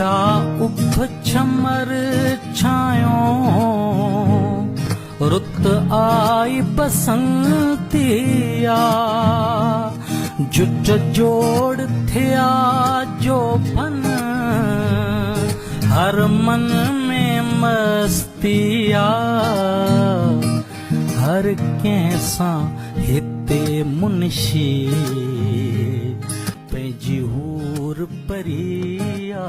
छा उभ छमर छायो रुत आई बसंतिया जुट जोड़ थिया जो फन हर मन में मस्तिया हर कैसा हिते मुंशी पंहिंजी हूर परिया।